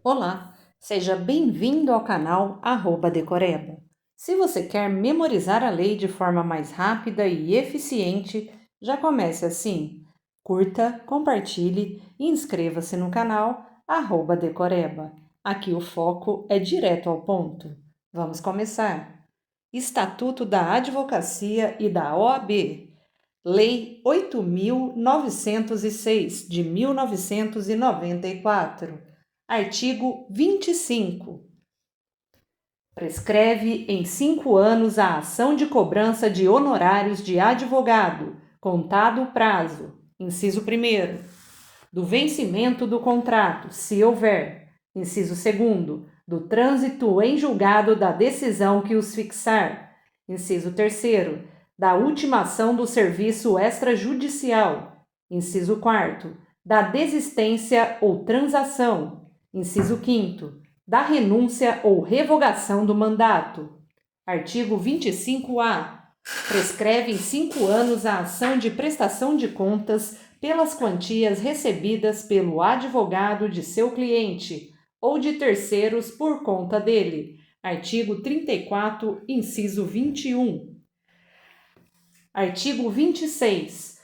Olá, seja bem-vindo ao canal @decoreba. Se você quer memorizar a lei de forma mais rápida e eficiente, já comece assim. Curta, compartilhe e inscreva-se no canal @decoreba. Aqui o foco é direto ao ponto. Vamos começar. Estatuto da Advocacia e da OAB. Lei 8.906, de 1994. Artigo 25. Prescreve em 5 anos a ação de cobrança de honorários de advogado, contado o prazo. Inciso 1º. Do vencimento do contrato, se houver. Inciso 2º. Do trânsito em julgado da decisão que os fixar. Inciso 3º. Da ultimação do serviço extrajudicial. Inciso 4º. Da desistência ou transação. Inciso 5º. Da renúncia ou revogação do mandato. Artigo 25-A. Prescreve em 5 anos a ação de prestação de contas pelas quantias recebidas pelo advogado de seu cliente ou de terceiros por conta dele. Artigo 34, inciso 21. Artigo 26.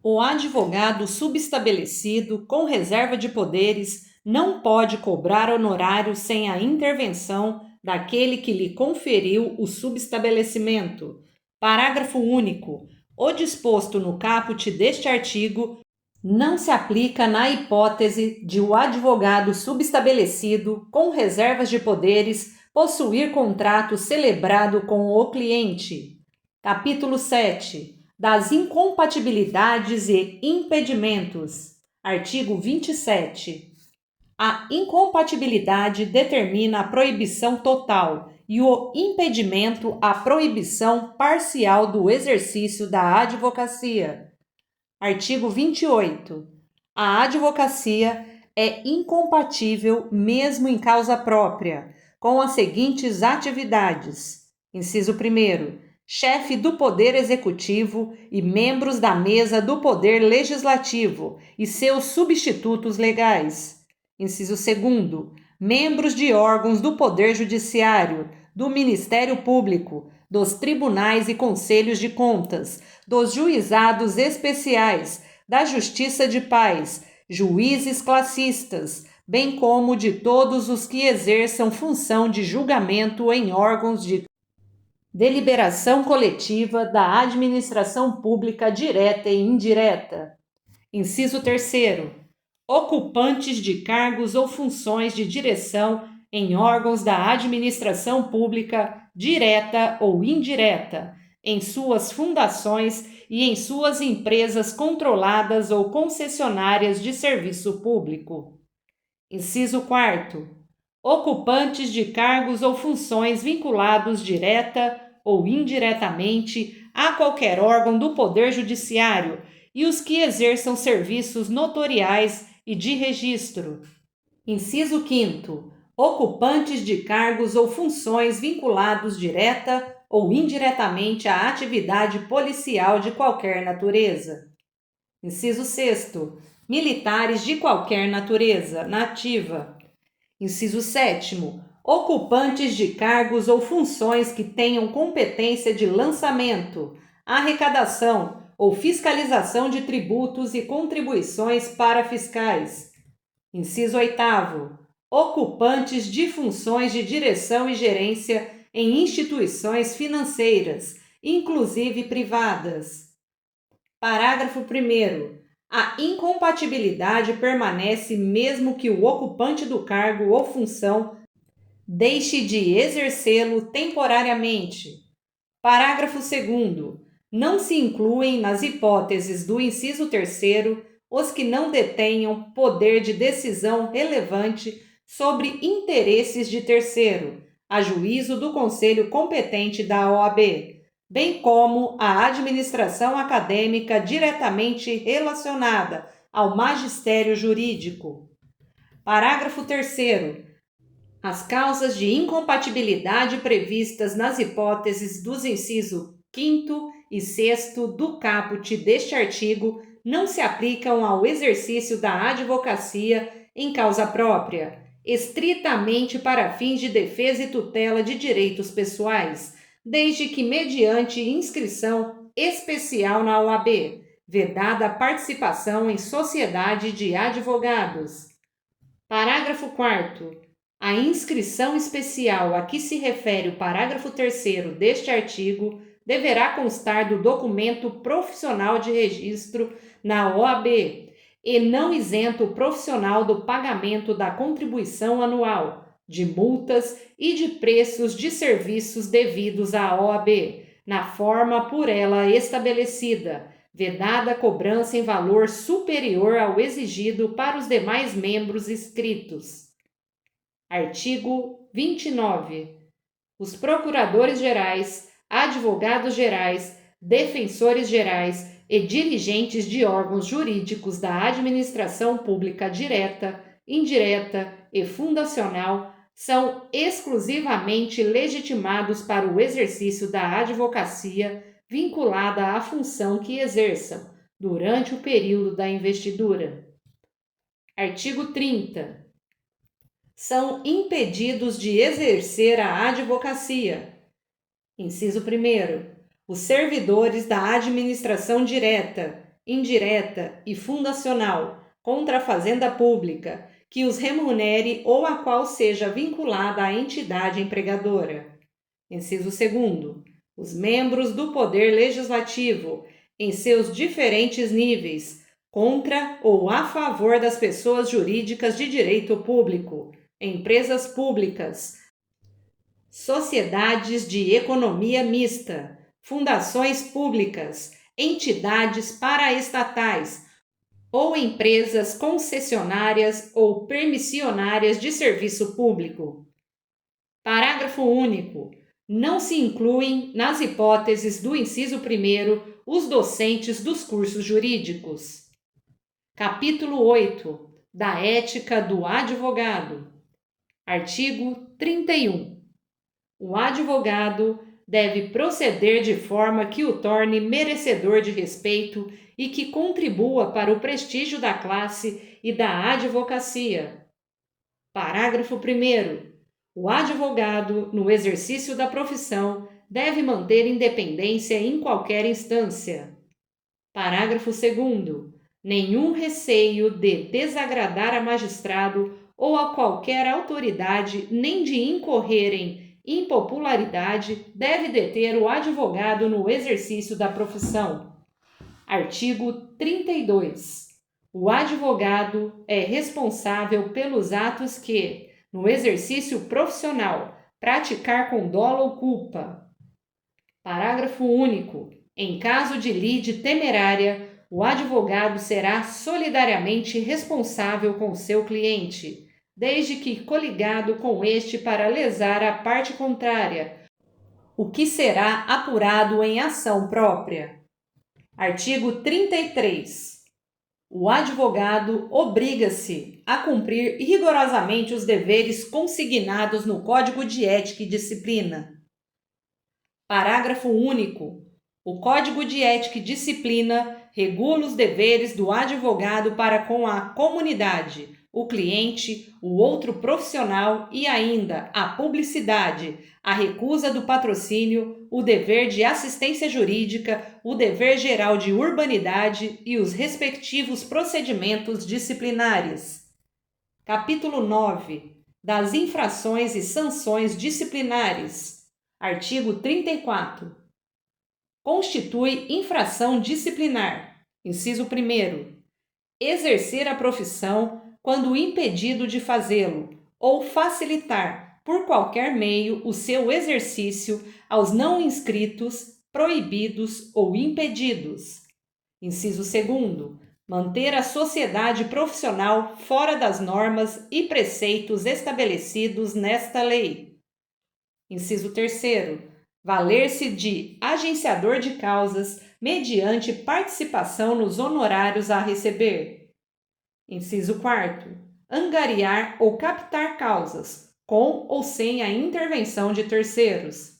O advogado subestabelecido com reserva de poderes não pode cobrar honorário sem a intervenção daquele que lhe conferiu o subestabelecimento. Parágrafo único. O disposto no caput deste artigo não se aplica na hipótese de o advogado subestabelecido com reservas de poderes possuir contrato celebrado com o cliente. Capítulo 7. Das incompatibilidades e impedimentos. Artigo 27. A incompatibilidade determina a proibição total e o impedimento a proibição parcial do exercício da advocacia. Artigo 28. A advocacia é incompatível, mesmo em causa própria, com as seguintes atividades. Inciso 1º. Chefe do Poder Executivo e membros da Mesa do Poder Legislativo e seus substitutos legais. Inciso 2º. Membros de órgãos do Poder Judiciário, do Ministério Público, dos tribunais e conselhos de contas, dos juizados especiais, da Justiça de Paz, juízes classistas, bem como de todos os que exerçam função de julgamento em órgãos de deliberação coletiva da administração pública direta e indireta. Inciso 3º. Ocupantes de cargos ou funções de direção em órgãos da administração pública direta ou indireta, em suas fundações e em suas empresas controladas ou concessionárias de serviço público. Inciso 4º. Ocupantes de cargos ou funções vinculados direta ou indiretamente a qualquer órgão do Poder Judiciário e os que exerçam serviços notoriais e de registro. Inciso 5º. Ocupantes de cargos ou funções vinculados direta ou indiretamente à atividade policial de qualquer natureza. Inciso 6º. Militares de qualquer natureza, na ativa. Inciso 7º. Ocupantes de cargos ou funções que tenham competência de lançamento, arrecadação ou fiscalização de tributos e contribuições para fiscais. Inciso 8º. Ocupantes de funções de direção e gerência em instituições financeiras, inclusive privadas. Parágrafo 1º. A incompatibilidade permanece mesmo que o ocupante do cargo ou função deixe de exercê-lo temporariamente. Parágrafo 2º. Não se incluem nas hipóteses do inciso 3º os que não detenham poder de decisão relevante sobre interesses de terceiro, a juízo do Conselho competente da OAB, bem como a administração acadêmica diretamente relacionada ao magistério jurídico. Parágrafo 3º. As causas de incompatibilidade previstas nas hipóteses dos incisos 5º e 6º do caput deste artigo não se aplicam ao exercício da advocacia em causa própria estritamente para fins de defesa e tutela de direitos pessoais, desde que mediante inscrição especial na OAB, vedada a participação em sociedade de advogados. Parágrafo 4º. A inscrição especial a que se refere o parágrafo 3º deste artigo deverá constar do documento profissional de registro na OAB e não isenta o profissional do pagamento da contribuição anual, de multas e de preços de serviços devidos à OAB, na forma por ela estabelecida, vedada a cobrança em valor superior ao exigido para os demais membros inscritos. Artigo 29. Os procuradores-gerais, advogados-gerais, defensores-gerais e dirigentes de órgãos jurídicos da administração pública direta, indireta e fundacional são exclusivamente legitimados para o exercício da advocacia vinculada à função que exerçam durante o período da investidura. Artigo 30. São impedidos de exercer a advocacia. Inciso 1º. Os servidores da administração direta, indireta e fundacional contra a fazenda pública, que os remunere ou a qual seja vinculada a entidade empregadora. Inciso 2º. Os membros do Poder Legislativo, em seus diferentes níveis, contra ou a favor das pessoas jurídicas de direito público, empresas públicas, sociedades de economia mista, fundações públicas, entidades paraestatais ou empresas concessionárias ou permissionárias de serviço público. Parágrafo único. Não se incluem, nas hipóteses do inciso 1º, os docentes dos cursos jurídicos. Capítulo 8. Da ética do advogado. Artigo 31. O advogado deve proceder de forma que o torne merecedor de respeito e que contribua para o prestígio da classe e da advocacia. Parágrafo 1º. O advogado, no exercício da profissão, deve manter independência em qualquer instância. Parágrafo 2º. Nenhum receio de desagradar a magistrado ou a qualquer autoridade, nem de incorrer em impopularidade, deve deter o advogado no exercício da profissão. Artigo 32. O advogado é responsável pelos atos que, no exercício profissional, praticar com dolo ou culpa. Parágrafo único. Em caso de lide temerária, o advogado será solidariamente responsável com seu cliente, desde que coligado com este para lesar a parte contrária, o que será apurado em ação própria. Artigo 33. O advogado obriga-se a cumprir rigorosamente os deveres consignados no Código de Ética e Disciplina. Parágrafo único. O Código de Ética e Disciplina regula os deveres do advogado para com a comunidade, o cliente, o outro profissional e ainda a publicidade, a recusa do patrocínio, o dever de assistência jurídica, o dever geral de urbanidade e os respectivos procedimentos disciplinares. Capítulo 9. Das infrações e sanções disciplinares. Artigo 34. Constitui infração disciplinar. Inciso 1º. Exercer a profissão quando impedido de fazê-lo, ou facilitar, por qualquer meio, o seu exercício aos não inscritos, proibidos ou impedidos. Inciso 2º. Manter a sociedade profissional fora das normas e preceitos estabelecidos nesta lei. Inciso 3º. Valer-se de agenciador de causas mediante participação nos honorários a receber. Inciso 4º. Angariar ou captar causas, com ou sem a intervenção de terceiros.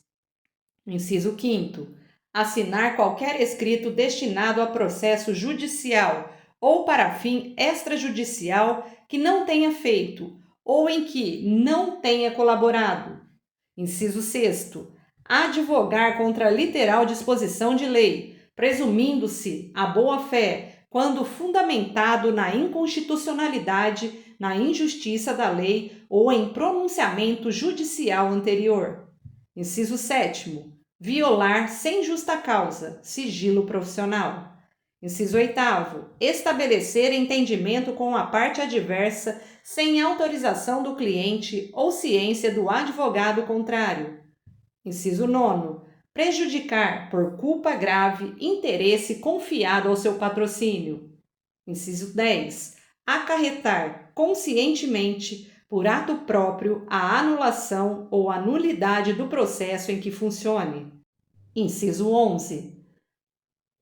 Inciso 5º. Assinar qualquer escrito destinado a processo judicial ou para fim extrajudicial que não tenha feito ou em que não tenha colaborado. Inciso 6º. Advogar contra a literal disposição de lei, presumindo-se a boa-fé, quando fundamentado na inconstitucionalidade, na injustiça da lei ou em pronunciamento judicial anterior. Inciso 7º. Violar sem justa causa, sigilo profissional. Inciso 8º. Estabelecer entendimento com a parte adversa sem autorização do cliente ou ciência do advogado contrário. Inciso 9º. Prejudicar, por culpa grave, interesse confiado ao seu patrocínio. Inciso 10. Acarretar conscientemente, por ato próprio, a anulação ou a nulidade do processo em que funcione. Inciso 11.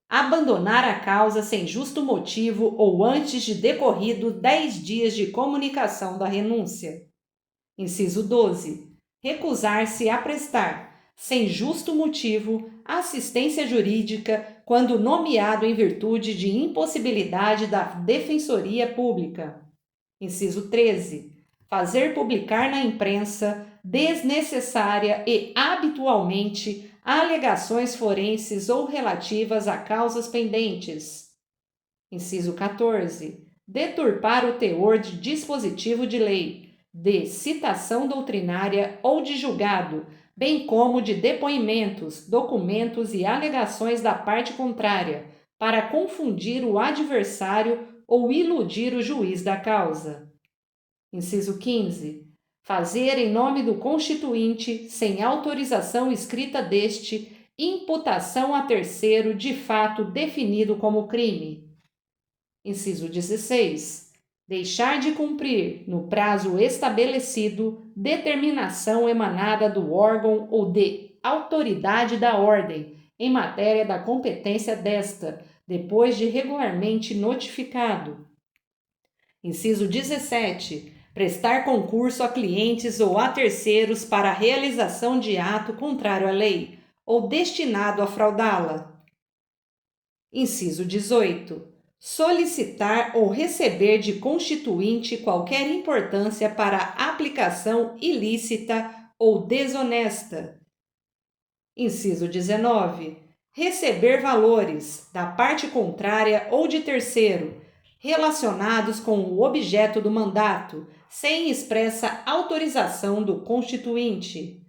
Abandonar a causa sem justo motivo ou antes de decorrido 10 dias de comunicação da renúncia. Inciso 12. Recusar-se a prestar, sem justo motivo, assistência jurídica quando nomeado em virtude de impossibilidade da Defensoria Pública. Inciso 13. Fazer publicar na imprensa, desnecessária e habitualmente, alegações forenses ou relativas a causas pendentes. Inciso 14. Deturpar o teor de dispositivo de lei, de citação doutrinária ou de julgado, bem como de depoimentos, documentos e alegações da parte contrária, para confundir o adversário ou iludir o juiz da causa. Inciso 15. Fazer em nome do constituinte, sem autorização escrita deste, imputação a terceiro de fato definido como crime. Inciso 16. Deixar de cumprir, no prazo estabelecido, determinação emanada do órgão ou de autoridade da ordem, em matéria da competência desta, depois de regularmente notificado. Inciso 17. Prestar concurso a clientes ou a terceiros para a realização de ato contrário à lei, ou destinado a fraudá-la. Inciso 18. Solicitar ou receber de constituinte qualquer importância para aplicação ilícita ou desonesta. Inciso 19. Receber valores, da parte contrária ou de terceiro, relacionados com o objeto do mandato, sem expressa autorização do constituinte.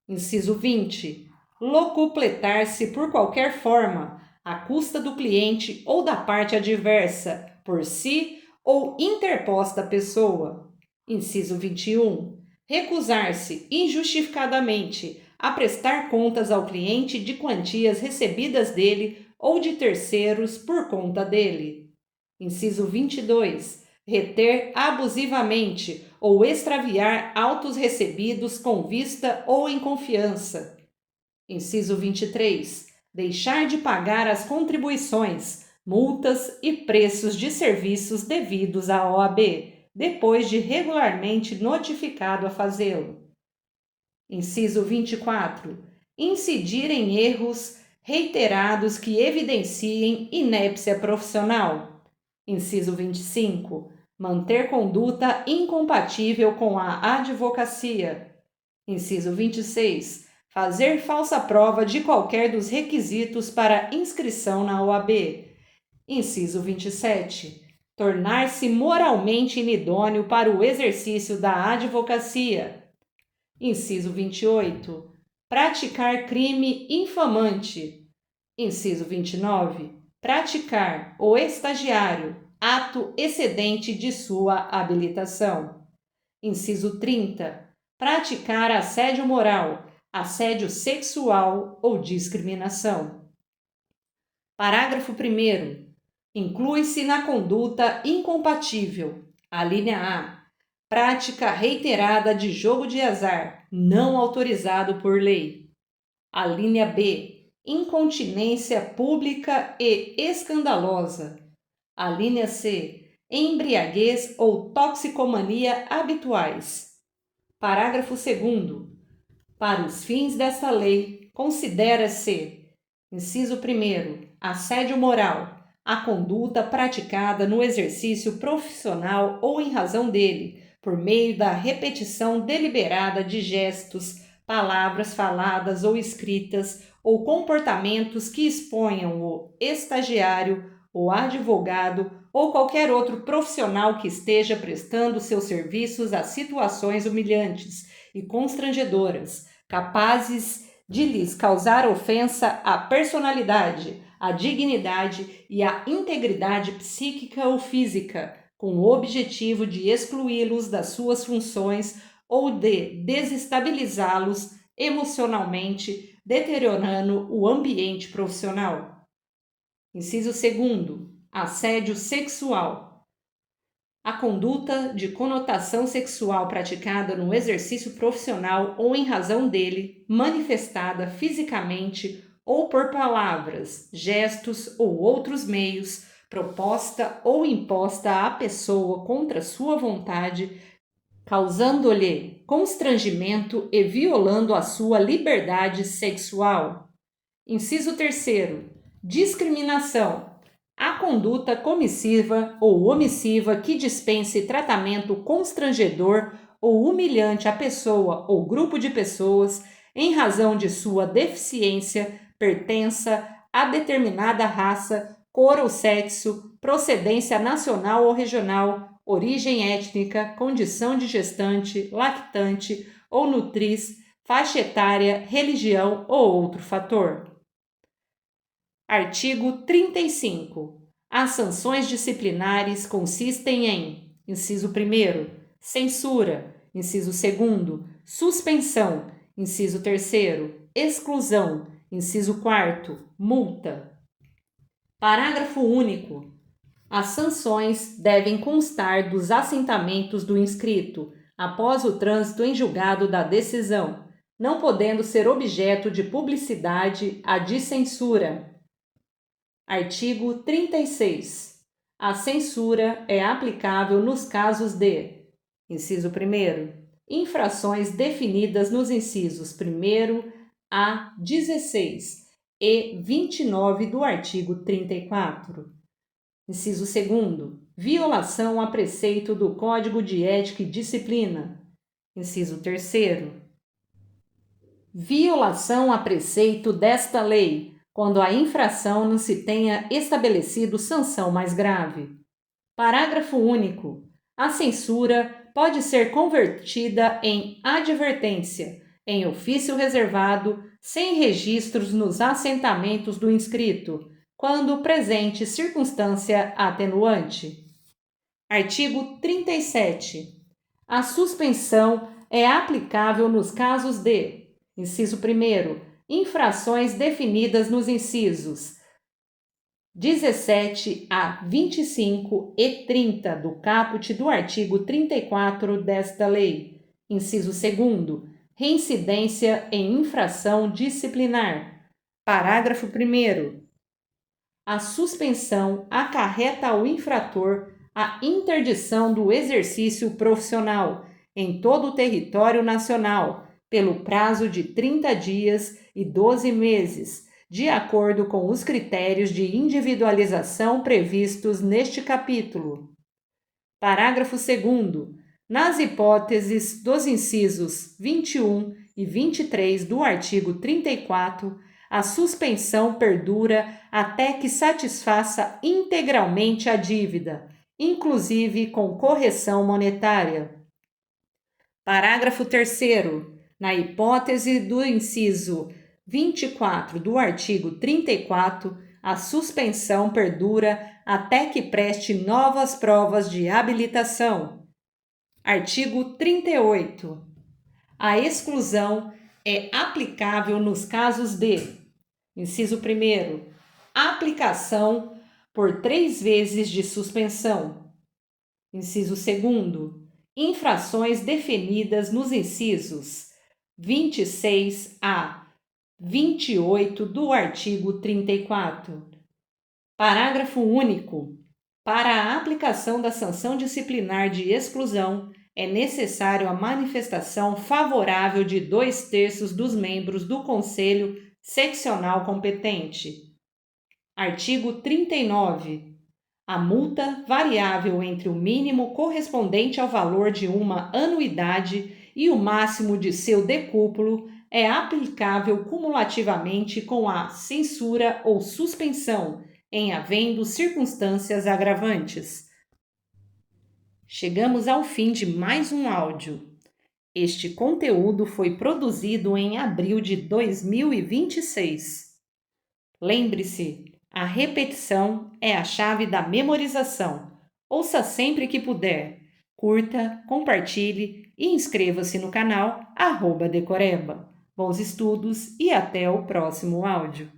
Inciso 20. Locupletar-se por qualquer forma, à custa do cliente ou da parte adversa, por si ou interposta pessoa. Inciso 21. Recusar-se injustificadamente a prestar contas ao cliente de quantias recebidas dele ou de terceiros por conta dele. Inciso 22. Reter abusivamente ou extraviar autos recebidos com vista ou em confiança. Inciso 23. Deixar de pagar as contribuições, multas e preços de serviços devidos à OAB, depois de regularmente notificado a fazê-lo. Inciso 24. Incidir em erros reiterados que evidenciem inépcia profissional. Inciso 25. Manter conduta incompatível com a advocacia. Inciso 26. Fazer falsa prova de qualquer dos requisitos para inscrição na OAB. Inciso 27. Tornar-se moralmente inidôneo para o exercício da advocacia. Inciso 28. Praticar crime infamante. Inciso 29. Praticar o estagiário, ato excedente de sua habilitação. Inciso 30. Praticar assédio moral, assédio sexual ou discriminação. Parágrafo 1º. Inclui-se na conduta incompatível, alínea A, prática reiterada de jogo de azar, não autorizado por lei. Alínea B, incontinência pública e escandalosa. Alínea C, embriaguez ou toxicomania habituais. Parágrafo 2º. Para os fins desta lei, considera-se: inciso 1º, assédio moral, a conduta praticada no exercício profissional ou em razão dele, por meio da repetição deliberada de gestos, palavras faladas ou escritas, ou comportamentos que exponham o estagiário, o advogado ou qualquer outro profissional que esteja prestando seus serviços a situações humilhantes e constrangedoras, capazes de lhes causar ofensa à personalidade, à dignidade e à integridade psíquica ou física, com o objetivo de excluí-los das suas funções ou de desestabilizá-los emocionalmente, deteriorando o ambiente profissional. Inciso 2º. Assédio sexual. A conduta de conotação sexual praticada no exercício profissional ou em razão dele, manifestada fisicamente ou por palavras, gestos ou outros meios, proposta ou imposta à pessoa contra sua vontade, causando-lhe constrangimento e violando a sua liberdade sexual. Inciso 3º. Discriminação. A conduta comissiva ou omissiva que dispense tratamento constrangedor ou humilhante à pessoa ou grupo de pessoas em razão de sua deficiência, pertença a determinada raça, cor ou sexo, procedência nacional ou regional, origem étnica, condição de gestante, lactante ou nutriz, faixa etária, religião ou outro fator. Artigo 35. As sanções disciplinares consistem em: inciso 1º, censura; inciso 2º, suspensão; inciso 3º, exclusão; inciso 4º, multa. Parágrafo único. As sanções devem constar dos assentamentos do inscrito, após o trânsito em julgado da decisão, não podendo ser objeto de publicidade a de censura. Artigo 36. A censura é aplicável nos casos de: inciso 1º, infrações definidas nos incisos 1º a 16 e 29 do artigo 34. Inciso 2º, violação a preceito do Código de Ética e Disciplina. Inciso 3º, violação a preceito desta lei, quando a infração não se tenha estabelecido sanção mais grave. Parágrafo único. A censura pode ser convertida em advertência, em ofício reservado, sem registros nos assentamentos do inscrito, quando presente circunstância atenuante. Artigo 37. A suspensão é aplicável nos casos de: inciso 1º, infrações definidas nos incisos 17 a 25 e 30 do caput do artigo 34 desta lei. Inciso 2º, reincidência em infração disciplinar. Parágrafo 1º. A suspensão acarreta ao infrator a interdição do exercício profissional em todo o território nacional, pelo prazo de 30 dias e 12 meses, de acordo com os critérios de individualização previstos neste capítulo. Parágrafo 2º. Nas hipóteses dos incisos 21 e 23 do artigo 34, a suspensão perdura até que satisfaça integralmente a dívida, inclusive com correção monetária. Parágrafo 3º. Na hipótese do inciso 24 do artigo 34, a suspensão perdura até que preste novas provas de habilitação. Artigo 38. A exclusão é aplicável nos casos de: inciso 1º, aplicação por 3 vezes de suspensão. Inciso 2º, infrações definidas nos incisos 26 a 28 do artigo 34. Parágrafo único. Para a aplicação da sanção disciplinar de exclusão, é necessário a manifestação favorável de 2/3 dos membros do Conselho Seccional competente. Artigo 39. A multa, variável entre o mínimo correspondente ao valor de uma anuidade e o máximo de seu decúpulo, é aplicável cumulativamente com a censura ou suspensão, em havendo circunstâncias agravantes. Chegamos ao fim de mais um áudio. Este conteúdo foi produzido em abril de 2026. Lembre-se, a repetição é a chave da memorização. Ouça sempre que puder. Curta, compartilhe e inscreva-se no canal @Decoreba. Bons estudos e até o próximo áudio.